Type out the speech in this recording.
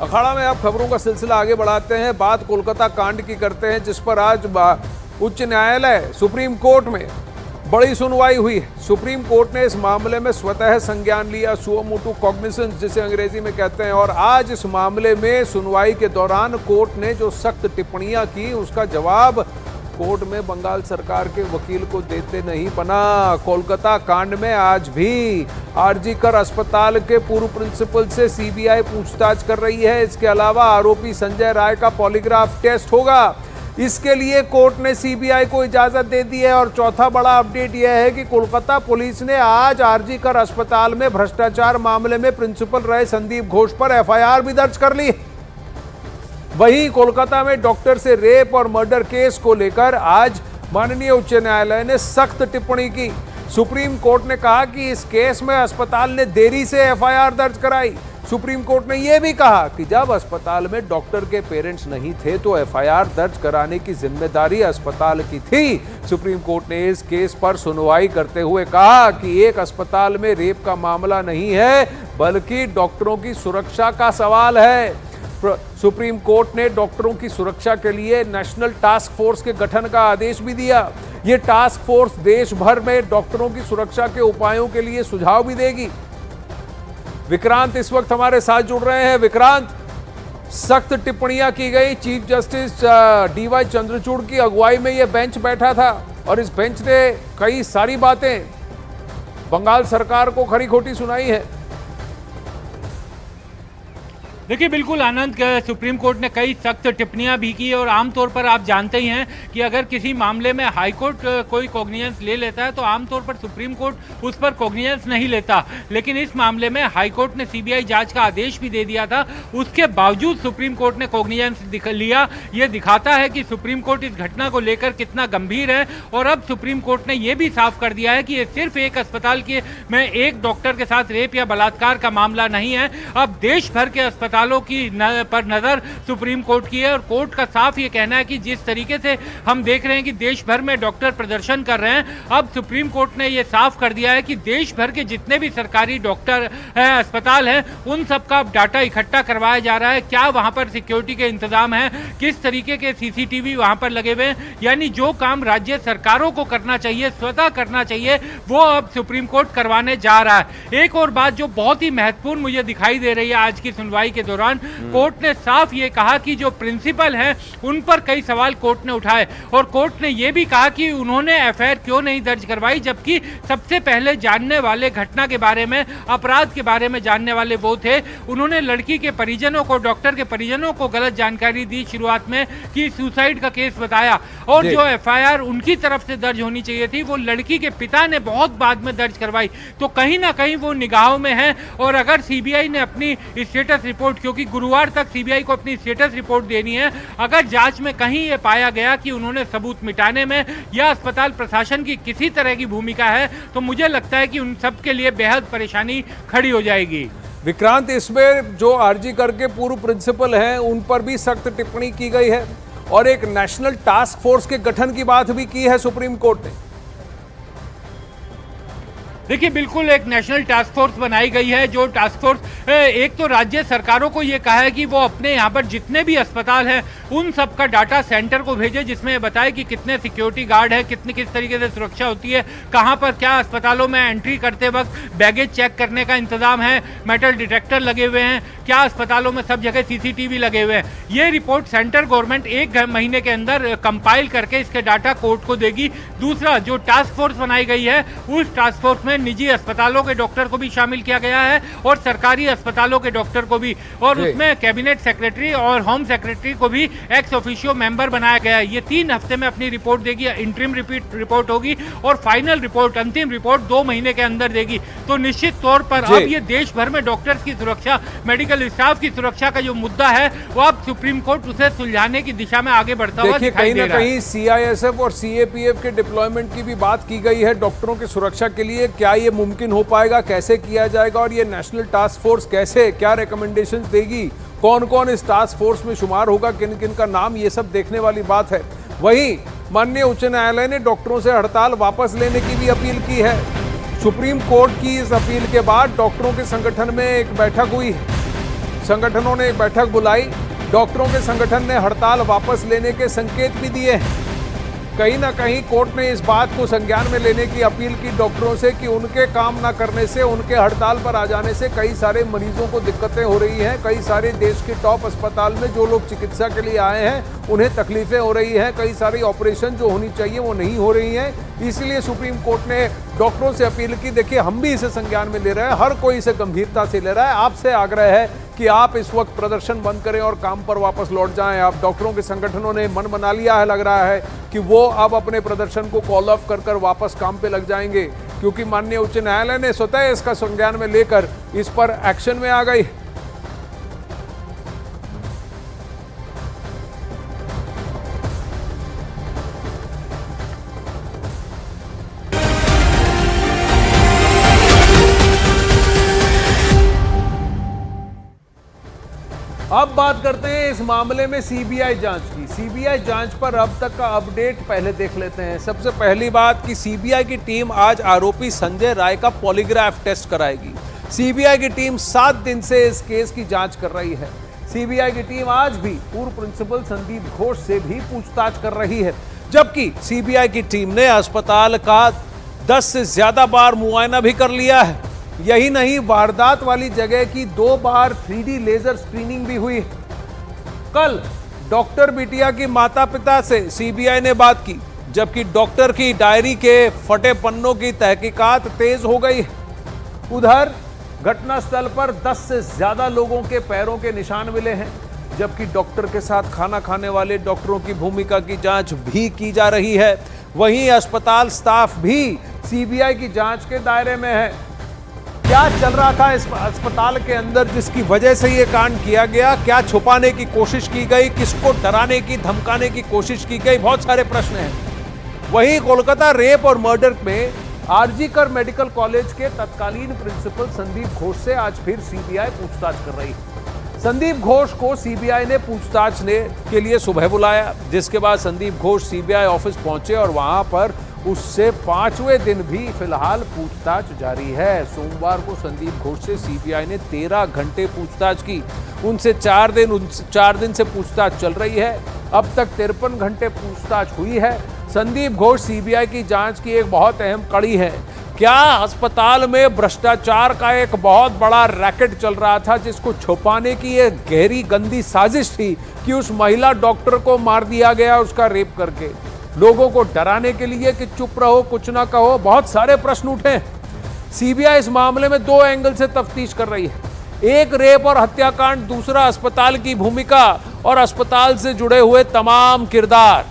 अखाड़ा में आप खबरों का सिलसिला आगे बढ़ाते हैं। बात कोलकाता कांड की करते हैं, जिस पर आज उच्च न्यायालय सुप्रीम कोर्ट में बड़ी सुनवाई हुई है। सुप्रीम कोर्ट ने इस मामले में स्वतः संज्ञान लिया, सुओ मोटो कॉग्निसेंस जिसे अंग्रेजी में कहते हैं। और आज इस मामले में सुनवाई के दौरान कोर्ट ने जो सख्त टिप्पणियां की, उसका जवाब कोर्ट में बंगाल सरकार के वकील को देते नहीं बना। कोलकाता कांड में आज भी आरजीकर अस्पताल के पूर्व प्रिंसिपल से सीबीआई पूछताछ कर रही है। इसके अलावा आरोपी संजय राय का पॉलीग्राफ टेस्ट होगा, इसके लिए कोर्ट ने सीबीआई को इजाजत दे दी है। और चौथा बड़ा अपडेट यह है कि कोलकाता पुलिस ने आज आरजीकर अस्पताल में भ्रष्टाचार मामले में प्रिंसिपल रहे संदीप घोष पर एफआईआर भी दर्ज कर ली। वहीं कोलकाता में डॉक्टर से रेप और मर्डर केस को लेकर आज माननीय उच्च न्यायालय ने सख्त टिप्पणी की। सुप्रीम कोर्ट ने कहा कि इस केस में अस्पताल ने देरी से एफआईआर दर्ज कराई। सुप्रीम कोर्ट ने यह भी कहा कि जब अस्पताल में डॉक्टर के पेरेंट्स नहीं थे तो एफआईआर दर्ज कराने की जिम्मेदारी अस्पताल की थी। सुप्रीम कोर्ट ने इस केस पर सुनवाई करते हुए कहा कि एक अस्पताल में रेप का मामला नहीं है, बल्कि डॉक्टरों की सुरक्षा का सवाल है। सुप्रीम कोर्ट ने डॉक्टरों की सुरक्षा के लिए नेशनल टास्क फोर्स के गठन का आदेश भी दिया। यह टास्क फोर्स देश भर में डॉक्टरों की सुरक्षा के उपायों के लिए सुझाव भी देगी। विक्रांत इस वक्त हमारे साथ जुड़ रहे हैं। विक्रांत, सख्त टिप्पणियां की गई। चीफ जस्टिस डीवाई चंद्रचूड़ की अगुवाई में यह बेंच बैठा था और इस बेंच ने कई सारी बातें बंगाल सरकार को खरी खोटी सुनाई है। देखिए बिल्कुल आनंद, सुप्रीम कोर्ट ने कई सख्त टिप्पणियां भी की और आमतौर पर आप जानते ही हैं कि अगर किसी मामले में हाई कोर्ट कोई कॉग्निजेंस ले लेता है तो आमतौर पर सुप्रीम कोर्ट उस पर कॉग्निजेंस नहीं लेता। लेकिन इस मामले में हाई कोर्ट ने सीबीआई जांच का आदेश भी दे दिया था, उसके बावजूद सुप्रीम कोर्ट ने कॉग्निजेंस लिया। ये दिखाता है कि सुप्रीम कोर्ट इस घटना को लेकर कितना गंभीर है। और अब सुप्रीम कोर्ट ने यह भी साफ कर दिया है कि ये सिर्फ एक अस्पताल के में एक डॉक्टर के साथ रेप या बलात्कार का मामला नहीं है। अब देश भर के अस्पतालों की पर नजर सुप्रीम कोर्ट की है। और कोर्ट का साफ ये कहना है कि जिस तरीके से हम देख रहे हैं कि देश भर में डॉक्टर प्रदर्शन कर रहे हैं, अब सुप्रीम कोर्ट ने ये साफ कर दिया है कि देश भर के जितने भी सरकारी डॉक्टर हैं, अस्पताल हैं, उन सबका डाटा इकट्ठा करवाया जा रहा है। क्या वहां पर सिक्योरिटी के इंतजाम है, किस तरीके के सीसीटीवी वहां पर लगे हुए हैं, यानी जो काम राज्य सरकारों को करना चाहिए, स्वतः करना चाहिए, वो अब सुप्रीम कोर्ट करवाने जा रहा है। एक और बात जो बहुत ही महत्वपूर्ण मुझे दिखाई दे रही है आज की सुनवाई के दौरान, कोर्ट ने साफ ये कहा कि जो प्रिंसिपल हैं उन पर कई सवाल कोर्ट ने उठाए। और कोर्ट ने ये भी कहा कि उन्होंने एफआईआर क्यों नहीं दर्ज करवाई, जबकि सबसे पहले जानने वाले घटना के बारे में, अपराध के बारे में जानने वाले वो थे। उन्होंने लड़की के परिजनों को, डॉक्टर के परिजनों को गलत जानकारी दी शुरुआत में कि सुसाइड का केस बताया। और जो एफआईआर उनकी तरफ से दर्ज होनी चाहिए थी वो लड़की के पिता ने बहुत बाद में दर्ज करवाई। तो कहीं ना कहीं वो निगाहों में है। और अगर सीबीआई ने अपनी स्टेटस रिपोर्ट, क्योंकि गुरुवार तक सीबीआई को अपनी स्टेटस रिपोर्ट देनी है, अगर जांच में कहीं ये पाया गया कि उन्होंने सबूत मिटाने में या अस्पताल प्रशासन की किसी तरह की भूमिका है, तो मुझे लगता है कि उन सब के लिए बेहद परेशानी खड़ी हो जाएगी। विक्रांत, इसमें जो आरजीकर के पूर्व प्रिंसिपल हैं उन पर भी सख्त टिप्पणी की गई है और एक नेशनल टास्क फोर्स के गठन की बात भी की है सुप्रीम कोर्ट ने। देखिए बिल्कुल एक नेशनल टास्क फोर्स बनाई गई है। जो टास्क फोर्स एक तो राज्य सरकारों को ये कहा है कि वो अपने यहाँ पर जितने भी अस्पताल हैं उन सब का डाटा सेंटर को भेजे, जिसमें बताए कि कितने सिक्योरिटी गार्ड है, कितनी किस तरीके से सुरक्षा होती है, कहाँ पर क्या अस्पतालों में एंट्री करते वक्त बैगेज चेक करने का इंतजाम है, मेटल डिटेक्टर लगे हुए हैं, क्या अस्पतालों में सब जगह सीसीटीवी लगे हुए हैं। ये रिपोर्ट सेंट्रल गवर्नमेंट एक महीने के अंदर कंपाइल करके इसके डाटा कोर्ट को देगी। दूसरा, जो टास्क फोर्स बनाई गई है उस टास्क फोर्स में निजी अस्पतालों के डॉक्टर को भी शामिल किया गया है और सरकारी अस्पतालों के डॉक्टर को भी, और उसमें कैबिनेट सेक्रेटरी और होम सेक्रेटरी को भी एक्स ऑफिशियो मेंबर बनाया गया है। ये 3 हफ्ते में अपनी रिपोर्ट देगी, इंटरिम रिपोर्ट होगी और फाइनल रिपोर्ट, अंतिम रिपोर्ट 2 महीने के अंदर देगी। तो निश्चित तौर पर अब ये देश भर में डॉक्टर्स की सुरक्षा, मेडिकल स्टाफ की सुरक्षा का जो मुद्दा है वो अब सुप्रीम कोर्ट उसे सुलझाने की दिशा में आगे बढ़ता हुआ दिखाई दे रहा है। कहीं ना कहीं सीआईएसएफ और सीएपीएफ के डिप्लॉयमेंट की भी बात की गई है डॉक्टरों की सुरक्षा के लिए। क्या ये मुमकिन हो पाएगा, कैसे किया जाएगा और ये नेशनल टास्क फोर्स कैसे, क्या रिकमेंडेशंस देगी, कौन कौन इस टास्क फोर्स में शुमार होगा, किन किन का नाम, ये सब देखने वाली बात है। वहीं माननीय उच्च न्यायालय ने डॉक्टरों से हड़ताल वापस लेने की भी अपील की है। सुप्रीम कोर्ट की इस अपील के बाद डॉक्टरों के संगठन में एक बैठक हुई है। संगठनों ने एक बैठक बुलाई। डॉक्टरों के संगठन ने हड़ताल वापस लेने के संकेत भी दिए हैं। कहीं ना कहीं कोर्ट ने इस बात को संज्ञान में लेने की अपील की डॉक्टरों से कि उनके काम ना करने से, उनके हड़ताल पर आ जाने से कई सारे मरीजों को दिक्कतें हो रही हैं। कई सारे देश के टॉप अस्पताल में जो लोग चिकित्सा के लिए आए हैं उन्हें तकलीफें हो रही हैं। कई सारी ऑपरेशन जो होनी चाहिए वो नहीं हो रही हैं। इसलिए सुप्रीम कोर्ट ने डॉक्टरों से अपील की। देखिए, हम भी इसे संज्ञान में ले रहे हैं, हर कोई इसे गंभीरता से ले रहा है। आपसे आग्रह है कि आप इस वक्त प्रदर्शन बंद करें और काम पर वापस लौट जाएं। आप डॉक्टरों के संगठनों ने मन बना लिया है, लग रहा है कि वो अब अपने प्रदर्शन को कॉल ऑफ कर वापस काम पे लग जाएंगे, क्योंकि माननीय उच्च न्यायालय ने स्वतः इसका संज्ञान में लेकर इस पर एक्शन में आ गई। अब बात करते हैं इस मामले में सीबीआई जांच की। सीबीआई जांच पर अब तक का अपडेट पहले देख लेते हैं। सबसे पहली बात कि सीबीआई की टीम आज आरोपी संजय राय का पॉलीग्राफ टेस्ट कराएगी। सीबीआई की टीम 7 दिन से इस केस की जांच कर रही है। सीबीआई की टीम आज भी पूर्व प्रिंसिपल संदीप घोष से भी पूछताछ कर रही है, जबकि सीबीआई की टीम ने अस्पताल का 10 से ज्यादा बार मुआयना भी कर लिया है। यही नहीं, वारदात वाली जगह की 2 बार 3D लेजर स्क्रीनिंग भी हुई। कल डॉक्टर बिटिया की माता पिता से सीबीआई ने बात की, जबकि डॉक्टर की डायरी के फटे पन्नों की तहकीकात तेज हो गई। उधर घटनास्थल पर 10 से ज्यादा लोगों के पैरों के निशान मिले हैं, जबकि डॉक्टर के साथ खाना खाने वाले डॉक्टरों की भूमिका की जांच भी की जा रही है। वहीं अस्पताल स्टाफ भी सीबीआई की जांच के दायरे में है। क्या चल रहा था इस अस्पताल के अंदर जिसकी वजह से ये कांड किया गया? क्या छुपाने की कोशिश की गई? किसको डराने की, धमकाने की कोशिश की गई? बहुत सारे प्रश्न हैं। वहीं कोलकाता रेप और मर्डर में आरजीकर मेडिकल कॉलेज के तत्कालीन प्रिंसिपल संदीप घोष से आज फिर सीबीआई पूछताछ कर रही है। संदीप घोष को सीबीआई ने पूछताछ के लिए सुबह बुलाया, जिसके बाद संदीप घोष सीबीआई ऑफिस पहुंचे और वहां पर उससे 5वें दिन भी फिलहाल पूछताछ जारी है। सोमवार को संदीप घोष से सीबीआई ने 13 घंटे पूछताछ की। उनसे 4 दिन से पूछताछ चल रही है। अब तक 53 घंटे पूछताछ हुई है। संदीप घोष सीबीआई की जांच की एक बहुत अहम कड़ी है। क्या अस्पताल में भ्रष्टाचार का एक बहुत बड़ा रैकेट चल रहा था, जिसको छुपाने की एक गहरी गंदी साजिश थी कि उस महिला डॉक्टर को मार दिया गया, उसका रेप करके, लोगों को डराने के लिए कि चुप रहो, कुछ ना कहो। बहुत सारे प्रश्न उठे। सीबीआई इस मामले में 2 एंगल से तफ्तीश कर रही है। एक रेप और हत्याकांड, दूसरा अस्पताल की भूमिका और अस्पताल से जुड़े हुए तमाम किरदार।